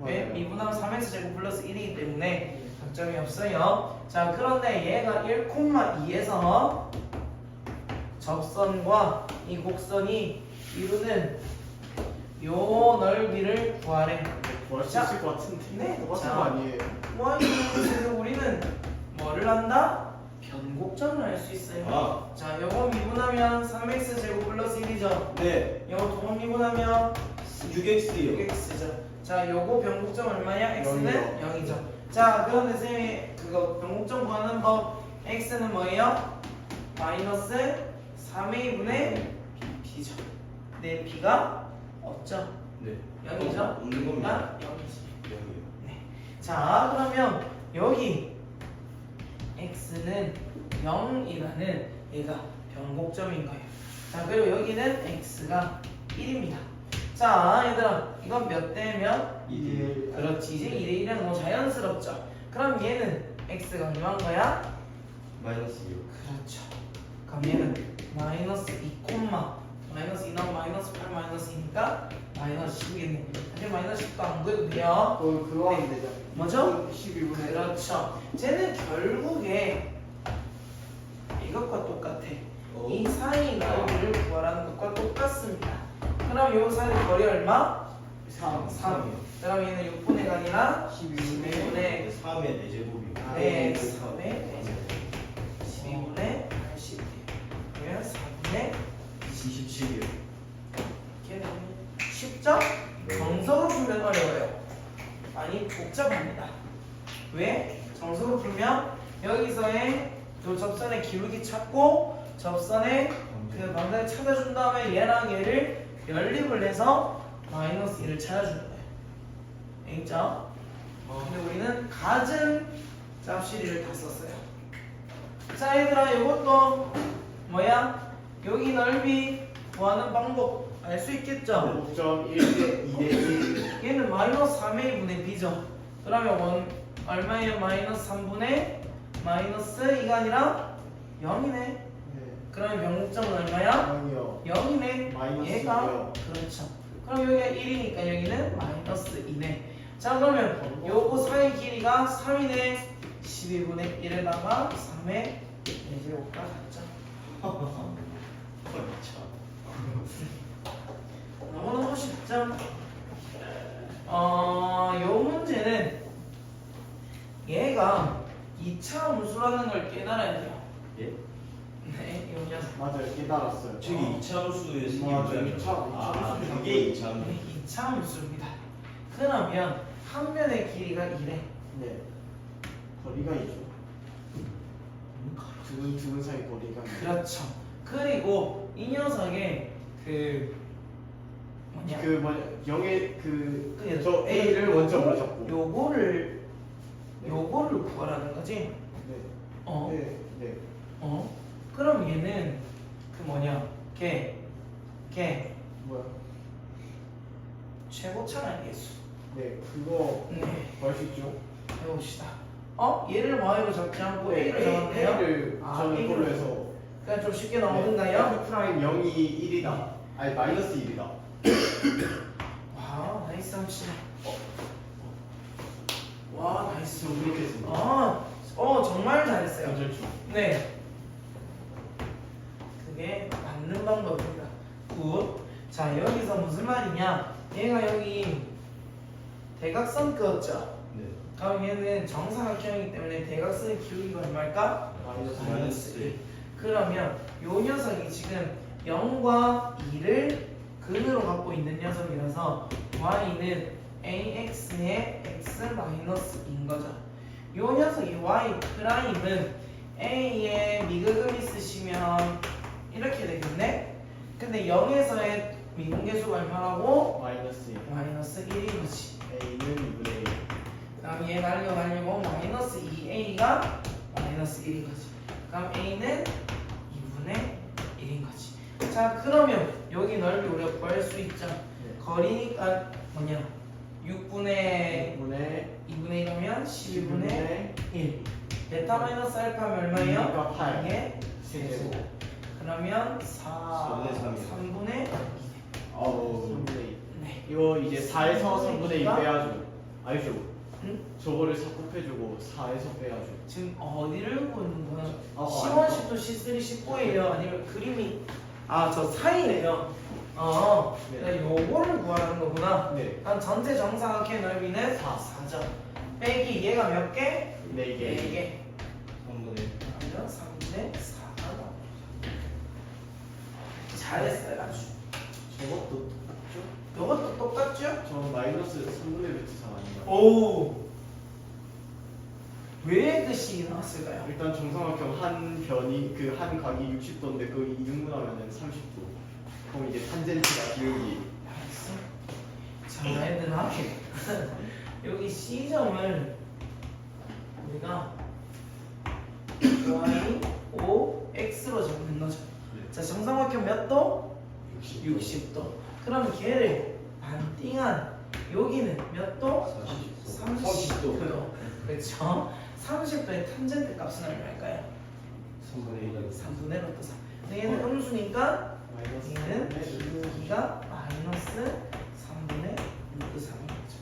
왜? 맞아요. 미분하면 3x 제곱 플러스 1이기 때문에 극점이 없어요. 자, 그런데 얘가 1,2에서 접선과 이 곡선이 이루는 요 넓이를 구하래. 구할 수 자, 있을 것 같은데 네. 똑같은 자. 거 아니에요? 그래서 우리는 뭐를 한다? 변곡점을 알 수 있어요. 아, 자, 요거 미분하면 3x 제곱 플러스 1이죠. 네. 요거 동원 미분하면 6x요. 6x죠. 자, 요거 변곡점 얼마야? x는 0이요. 0이죠. 자, 그런데 쌤이 그거 변곡점 구하는 법 x는 뭐예요? 마이너스 3a 분의 b죠. 네, b가 없죠. 네. 0이죠. 없는 겁니다. 0이지. 0이요. 자, 그러면 여기 x는 0이라는 얘가 변곡점인 거예요. 자, 그리고 여기는 x가 1입니다. 자, 얘들아, 이건 몇 대면? 2대1. 그렇지, 이제 2대 1은 뭐 자연스럽죠. 그럼 얘는 x가 얼마인 거야? 마이너스 6. 그렇죠. 그럼 얘는 마이너스 2, 마이너스 2 나오면 마이너스 8 마이너스 2니까 마이너스 10이겠네. 사실 마이너스 10도 안 구해도 돼요. 그거 하면 되죠. 뭐죠? 12분의 그렇죠. 쟤는 결국에 이것과 똑같아. 이 사이 넓이를 구하라는 것과 똑같습니다. 그럼 요 사이 거리 얼마? 3 3. 그럼 얘는 6분의가 아니라 12분의 3의 4제곱이요. 네, 3의 12분의 80. 그러면 4분의 27이요. 이렇게 쉽죠? 네. 정석으로 풀면 어려워요. 많이 복잡합니다. 왜? 정석으로 풀면 여기서의 요 접선의 기울기 찾고 접선의 그 방향을 찾아준 다음에 얘랑 얘를 연립을 해서 마이너스 1을 찾아주는 거예요. 알겠죠? 근데 우리는 가진 짭시리를 다 썼어요. 자, 얘들아, 이것도 뭐야? 여기 넓이 구하는 방법 알 수 있겠죠? 5.1대 2대 1 얘는 마이너스 3a 분의 b죠. 그러면 얼마예요? 마이너스 3분의 마이너스 2가 아니라 0이네. 네. 그러면 변곡점은 얼마야? 0이요 0이네. 마이너스 얘가 2요. 그렇죠. 그럼 여기가 1이니까 여기는 마이너스 2네. 자, 그러면 요거 사이 길이가 3이네. 12분의 1에다가 3의 4제곱과 같죠. 너무너무 쉽죠? 요 문제는 얘가 2차 함수라는 걸 깨달아야 돼요. 예? 네, 요 녀석. 맞아요 깨달았어요. 저기 2차 함수의 생긴 맞아요. 거잖아요. 이차 아, 함수. 그게 2차 함수. 네, 2차 함수입니다. 그러면 한 면의 길이가 2래. 네 거리가 있죠. 두분 사이 거리가 그렇죠. 그리고 이 녀석의 그 뭐냐? 그 뭐냐 0의 그게 저 A를 먼저 물어잡고 요거를 구하라는 거지. 네. 어? 네. 네. 어? 그럼 얘는 그 뭐냐? 걔 뭐야? 최고차는 개수. 네 그거 네, 구할 수 있죠. 해봅시다. 얘를 y로 잡지 않고 a로 A, 잡았네요. A를 아, 저는 A를. 걸로 해서 그냥 좀 쉽게 나오는가요? F 프라임 0이 1이다. 아니 마이너스 1이다. 와 나이스 함씨. 와 나이스. 좀 그렇게 했습니다. 정말 잘했어요. 괜찮죠? 네. 그게 맞는 방법입니다. 굿. 자 여기서 무슨 말이냐? 얘가 여기 대각선 그었죠? 네. 그럼 얘는 정사각형이기 때문에 대각선의 기울기가 얼마일까? 마이너스 1. 그러면 요 녀석이 지금 0과 2를 근으로 갖고 있는 녀석이라서 y는 ax의 x-인 거죠. 요 녀석이 y 프라임은 a에 미극음 있으시면 이렇게 되겠네? 근데 0에서의 미분계수가 얼마라고? 마이너스 1. 마이너스 1인 거지. A는 2분의 1. 그럼 얘 날려가지고 마이너스 2a가 마이너스 1인 거지. 그럼 a는 2분의 1인 거지. 자 그러면 여기 넓이 우리가 구할 수 있죠. 거리니까 뭐냐? 6분의 2분의 1이면 12분의 1. 베타 마이너스 알파면 얼마예요? 그러니까 8. 이게 세제곱. 그러면 3분의 2. 어우 3분의 2. 네. 이거 이제 4에서 3분의 2 빼야죠. 알죠? 응? 저거를 삭곱해주고 4에서 빼야죠. 지금 어디를 보는 거야? 어, C1, C2, C3, C4예요? 아니면 그림이 저 사이래요. 네. 요거를 구하는 거구나. 네. 그럼 전체 정사각형 넓이는 4죠. 빼기 얘가 몇 개? 4개. 4개. 3분의 그러면 3분의 4가 나옵니다. 잘했어요 아주. 저것도 똑같죠? 요것도 똑같죠? 저 마이너스 3분의 루트 4 아닌가요? 오. 왜 그 식이 나왔을까요? 일단 정삼각형 한 변이 그 한 각이 60도인데 그 2등분하면은 30도. 그럼 이제 탄젠트가 기울기. 알았어. 자 얘들아 여기 C점을 우리가 y, o, x로 적는 거죠. 자 정삼각형 몇 도? 60도. 그럼 걔를 반띵한 여기는 몇 도? 30도. 그렇죠. 30도의 탄젠트 값은 얼마일까요? 3분의 1. 3분의 루트 3. 근데 얘는 음수니까 마이너스 얘는 3분의 루트 4. 기가 마이너스 3분의 루트 3인 거죠.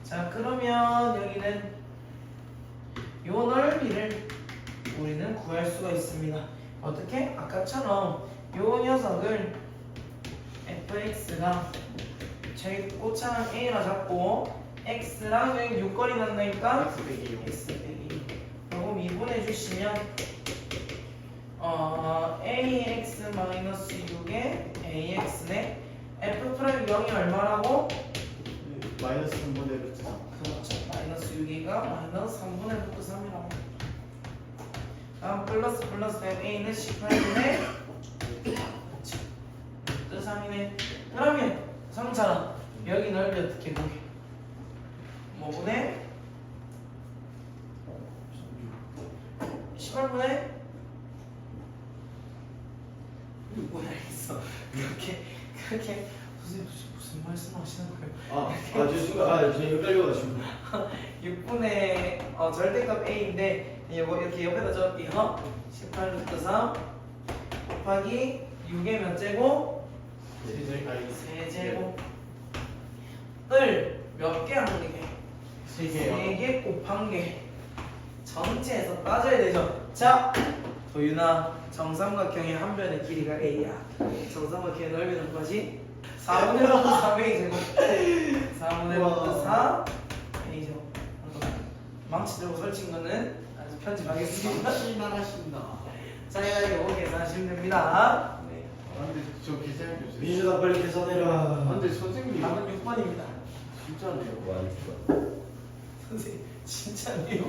자 그러면 여기는 요 넓이를 우리는 구할 수가 있습니다. 어떻게? 아까처럼 요 녀석을 fx가 저희 꽃창 a라 잡고 x랑 여기 6거리 난다니까 x 빼기 6. x 빼기 요거 미분해 주시면 ax 마이너스 6에 ax네 f 프라임 0이 얼마라고? 마이너스 3분의 루트 3. 그렇죠. 마이너스 6이가 마이너스 3분의 루트 3이라고. 다음 플러스 되면 a는 18분의 루트 3이네. 그러면 성찬아 여기 넓이 어떻게 구해? 뭐분의 18분의 6분의 알겠어. 그렇게 무슨 말씀하시는 거예요? 저 헷갈려가지고. 6분의 절대값 a인데 이거 이렇게 옆에다 적을게요. 18 루트 3 곱하기 6의 몇 제곱? 세제곱. 을 몇 개 한 개? 3개요. 3개 곱한 개. 전체에서 빠져야 되죠. 자, 도윤아, 정삼각형의 한 변의 길이가 a야. 정삼각형의 넓이는 뭐지? 4분의 루트 3a 제곱. 4분의 루트 4 a 제곱. 망치 들고 설친 거는 아주 편집하겠습니다. 신나하신다. 자, 이거 계산하시면 됩니다. 네. 근데 저 계산해 주세요. 민준아 빨리 계산해라. 근데 선생님 답은 6번입니다. 진짜네요. 와 이거. 선생님, 진짜네요.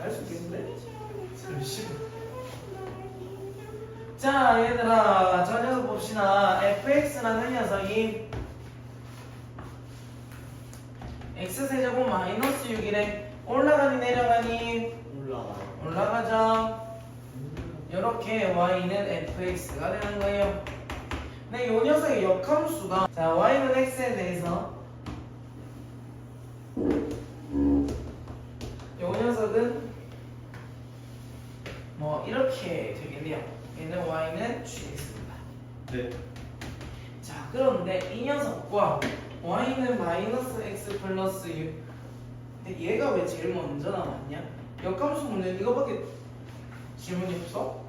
알 수 있겠는데? 잠시만. 자, 얘들아, 저 녀석 봅시다. fx라는 녀석이 x세제곱 마이너스 6이래. 올라가니 내려가니? 올라가죠. 이렇게 y는 fx가 되는 거예요. 근데 이 녀석의 역함수가 자 y는 x에 대해서 이 녀석은 돼요. 얘는 y는 gx입니다. 네. 자, 그런데 이 녀석과 y는 마이너스 x 플러스 6. 근데 얘가 왜 제일 먼저 나왔냐? 역함수 문제는 이거밖에 질문이 없어?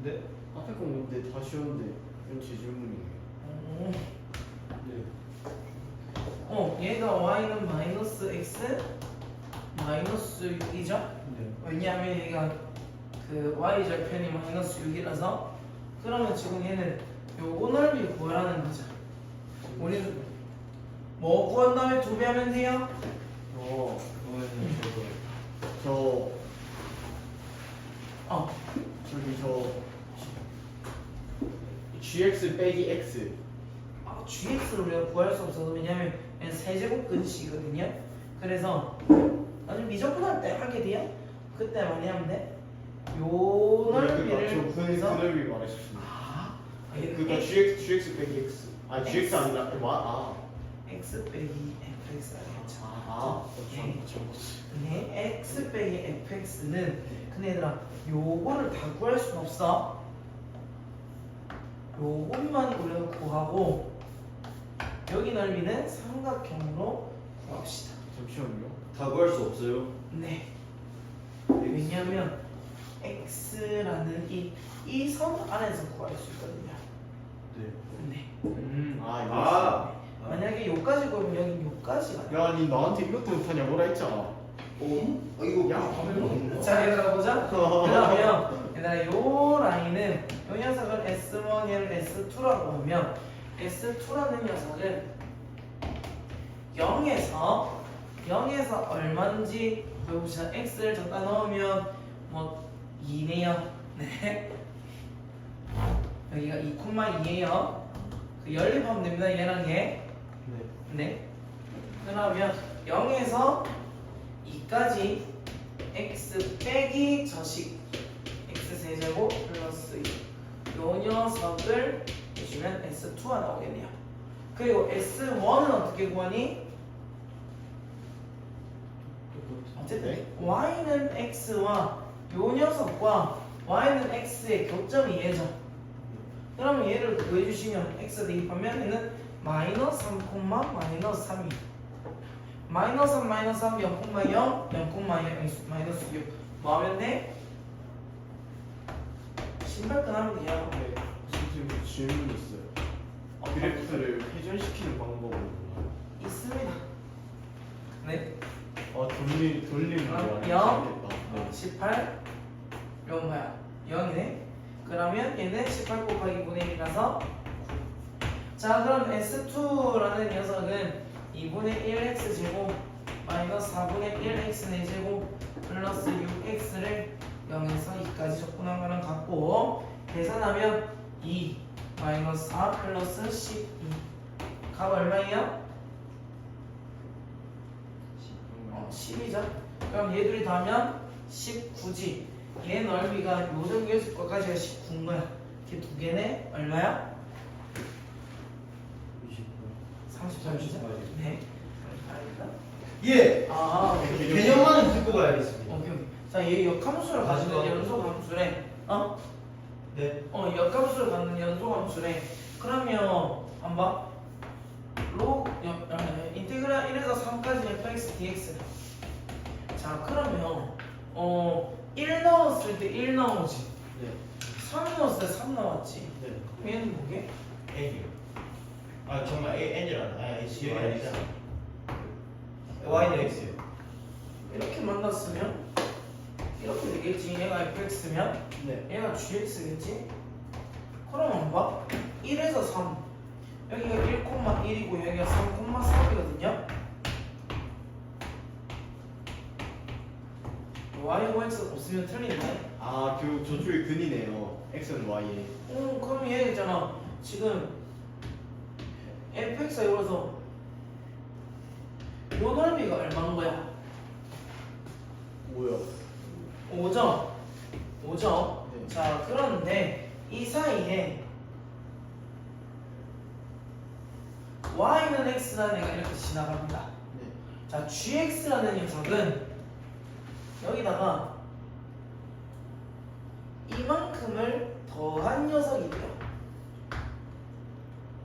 네. 앞에 거 뭔데 다 쉬웠는데 이건 제 질문이에요. 네. 얘가 y는 마이너스 x 마이너스 6이죠? 네. 왜냐하면 얘가 그 y절편이 마이너스 6이라서 그러면 지금 얘는 요거 넓이 구하라는 거죠. 우리는 뭐 구한 다음에 2배 하면 돼요? 그거는 저 어, 저기 저 GX 빼기 X. gx를 우리가 구할 수 없어서 왜냐면 얘는 세제곱 근식이거든요. 그래서 나중에 미적분할 때 하게 돼요. 그때 많이 하면 돼. 요 넓이를 그 구해서 넓이 말하셨습니다. 그러니까 X GX 빼기 X. 아 GX 아니라 x 빼기 fx 알겠죠? 네. 근데 x 빼기 fx는 근데 얘들아 요거를 다 구할 순 없어. 요것만 우리가 구하고 여기 넓이는 삼각형으로 구합시다. 잠시만요. 다 구할 수 없어요. 네. 왜냐면 x라는 이 선 안에서 구할 수 있거든요. 네. 네. 이거. 만약에 요까지 구하면 여기 요까지가 돼. 야, 니 나한테 이것도 못하냐 뭐라 했잖아. 이거 야, 화면 자, 얘들아 보자. 그러면 얘들아 요 라인은 요 녀석을 S1, 얘를 S2라고 하면 S2라는 녀석은 0에서 얼마인지 보자. X를 적다 넣으면 뭐 2네요. 네. 여기가 2,2예요. 그 연립하면 됩니다. 얘랑 얘. 네. 그러면 0에서 2까지 x 빼기 저식 x 세제곱 플러스 2. 요 녀석을 해주면 S2가 나오겠네요. 그리고 S1은 어떻게 구하니? 어쨌든 y는 x와 요 녀석과 y는 x의 교점이 얘죠. 그러면 얘를 구해주시면 x 대입하면 얘는 마이너스 3, 마이너스 3이 마이너스 3, 마이너스 3, 0,0, 0,0, 마이너스 6 뭐 하면 돼? 신발끈 하면 돼요. 네. 선생님 질문 있어요. 그래프를 회전시키는 방법은 몰라요. 있습니다. 네. 돌리는 그럼 거 0, 네. 18 이건 뭐야? 0이네. 그러면 얘는 18 곱하기 9분의 1이라서 9. 자, 그럼 S2라는 녀석은 2분의 1x제곱 마이너스 4분의 1x4제곱 플러스 6x를 0에서 2까지 적분한 거랑 같고 계산하면 2 마이너스 4 플러스 12 값 얼마예요? 10이죠. 그럼 얘들이 더하면 19지. 얘 넓이가 요정 녀석까지가 19인 거야. 이렇게 두 개네. 얼마야? 30점이죠? 네. 알겠다. 예. 오케이. 개념만은 듣고 가야겠습니다. 오케이. 자, 얘 역함수를 가지고 갖는 연소함수래. 네. 역함수를 갖는 연소함수래. 그러면 한번 인테그랄 1에서 3까지 fx dx. 자, 그러면 1 넣었을 때 1 나오지. 네. 3 넣었을 때 3 나왔지. 네. 그럼 얘는 뭐게? N이요. 정말 N이라는 C가 Y는 아니잖아. Y는 X요. 이렇게 만났으면 이렇게 되겠지. 얘가 fx면 네. 얘가 gx겠지? 그러면 봐. 1에서 3 여기가 1,1이고 여기가 3,4이거든요. y하고 x 없으면 틀리네. 저쪽에 근이네요. X는 Y에. 그럼 얘 있잖아. 지금 fx가 이거라서 요 넓이가 얼마인 거야? 뭐야? 5점. 5점. 네. 자, 그런데 이 사이에 y는 x라는 애가 이렇게 지나갑니다. 네. 자, gx라는 녀석은 여기다가 이만큼을 더한 녀석이 돼요.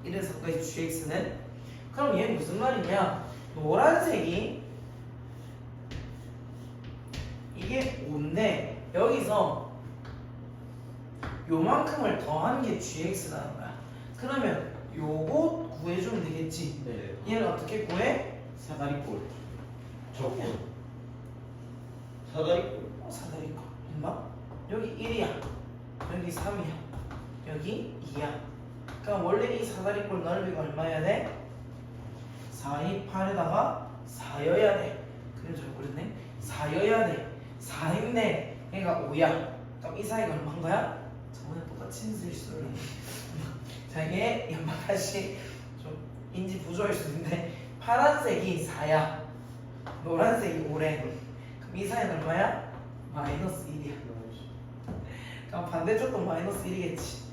이래서 끝까지 gx는. 그럼 얘는 무슨 말이냐? 노란색이 이게 5인데 여기서 요만큼을 더한 게 gx라는 거야. 그러면 요거 구해주면 되겠지. 네. 얘를 어떻게 구해? 사다리꼴. 적군. 사다리꼴. 사다리 거. 엄마? 여기 1이야. 여기 3이야. 여기 2야. 그럼 원래 이 사다리꼴 넓이가 얼마여야 돼? 4, 2, 8에다가 4여야 돼. 그림 잘 그렸네. 4여야 돼. 4인데 얘가 5야. 그럼 이 사이가 얼마인 거야? 저번에 똑같이 실수를 했네. 자, 이게 연막하시 좀 인지 부조할 수 있는데 파란색이 4야. 노란색이 5래. 그럼 이 사이는 얼마야? 마이너스 1이야. 그럼 반대쪽도 마이너스 1이겠지.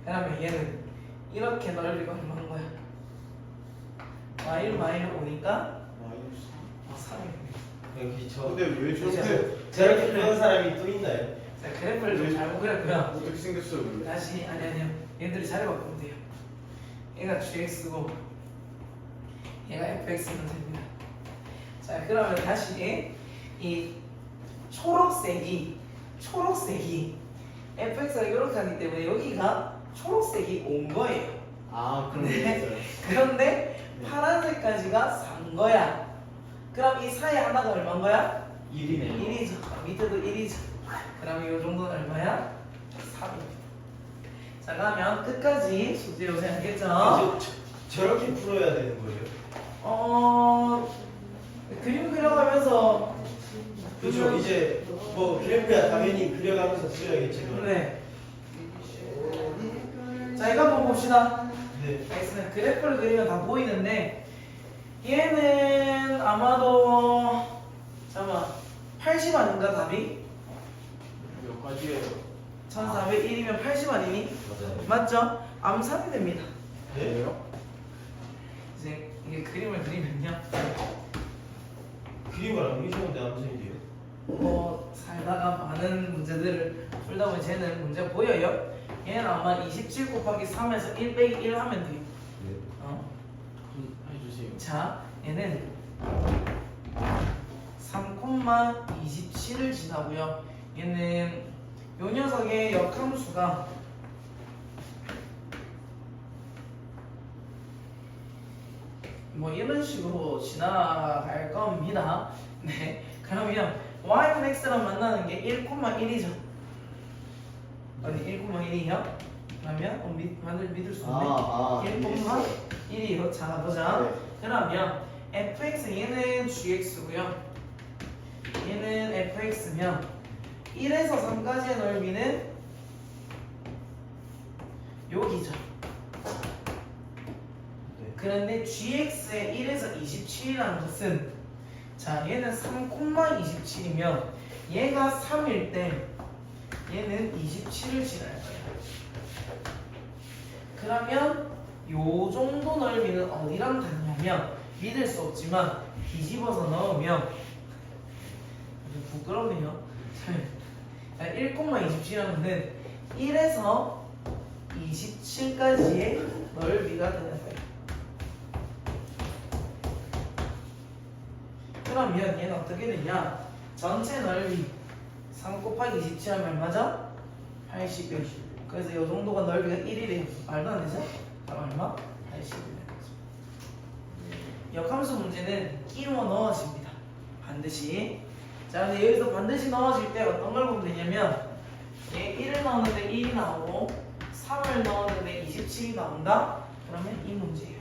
그러면 얘는 이렇게 넓이가 얼마인 거야? 마일 5니까 마이너스. 3이네. 여기 저. 근데 왜 저렇게 저렇게 그런 사람이 또 있나요? 자, 그래프를 좀 잘못 그렸고요. 어떻게 생겼어요? 근데? 다시 아니요. 얘들이 자리 바꾸면 돼요. 얘가 gx고 얘가 fx면 됩니다. 자, 그러면 다시 이 초록색이 fx가 이렇게 하기 때문에 여기가 초록색이 온 거예요. 아 그런 거 네. 있어요. 그런데 네. 파란색까지가 산 거야. 그럼 이 사이 하나가 얼마인 거야? 1이네요. 1이죠. 밑에도 1이죠. 그러면 이 정도는 얼마야? 3. 자, 그러면 끝까지 숙제 요새 알겠죠? 저렇게 풀어야 되는 거예요? 그림 그려가면서 그렇죠. 이제 뭐 그래프야 당연히 그려가면서 풀어야겠지만. 네. 자, 이거 한번 봅시다. 네. 알겠습니다. 그래프를 그리면 다 보이는데 얘는 아마도 잠깐만 80 아닌가 답이? 몇 가지예요? 1401이면 80 아니니? 맞아요. 맞죠? 암산이 됩니다. 네. 이제 이게 그림을 그리면요. 그림을 안 그리셨는데 암산이 돼요? 뭐 살다가 많은 문제들을 풀다 보면 쟤는 문제가 보여요. 얘는 아마 27 곱하기 3에서 1 빼기 1 하면 돼요. 네. 해주세요. 자, 얘는 3,27을 지나고요. 얘는 요 녀석의 역함수가 뭐 이런 식으로 지나갈 겁니다. 네, 그러면 y는 x랑 만나는 게 1,1이죠. 아니 1,1이요? 그러면 다들 믿을 수 있네. 1,1이요. 자, 보자. 네. 그러면 fx 얘는 gx고요. 얘는 fx면 1에서 3까지의 넓이는 여기죠. 네. 그런데 gx의 1에서 27이라는 것은 자, 얘는 3,27이면 얘가 3일 때 얘는 27을 지날 거예요. 그러면 요 정도 넓이는 어디랑 같냐면 믿을 수 없지만 뒤집어서 넣으면 좀 부끄럽네요. 1,27이라는 것은 1에서 27까지의 넓이가 되는 거예요. 그러면 얘는 어떻게 되냐? 전체 넓이 3 곱하기 27 하면 얼마죠? 80이요. 그래서 이 정도가 넓이가 1이래요. 말도 안 되죠? 그럼 얼마? 80이래요. 역함수 문제는 끼워 넣어집니다. 반드시. 자, 근데 여기서 반드시 넣어질 때 어떤 걸 보면 되냐면 얘 1을 넣었는데 1이 나오고 3을 넣었는데 27이 나온다? 그러면 이 문제예요.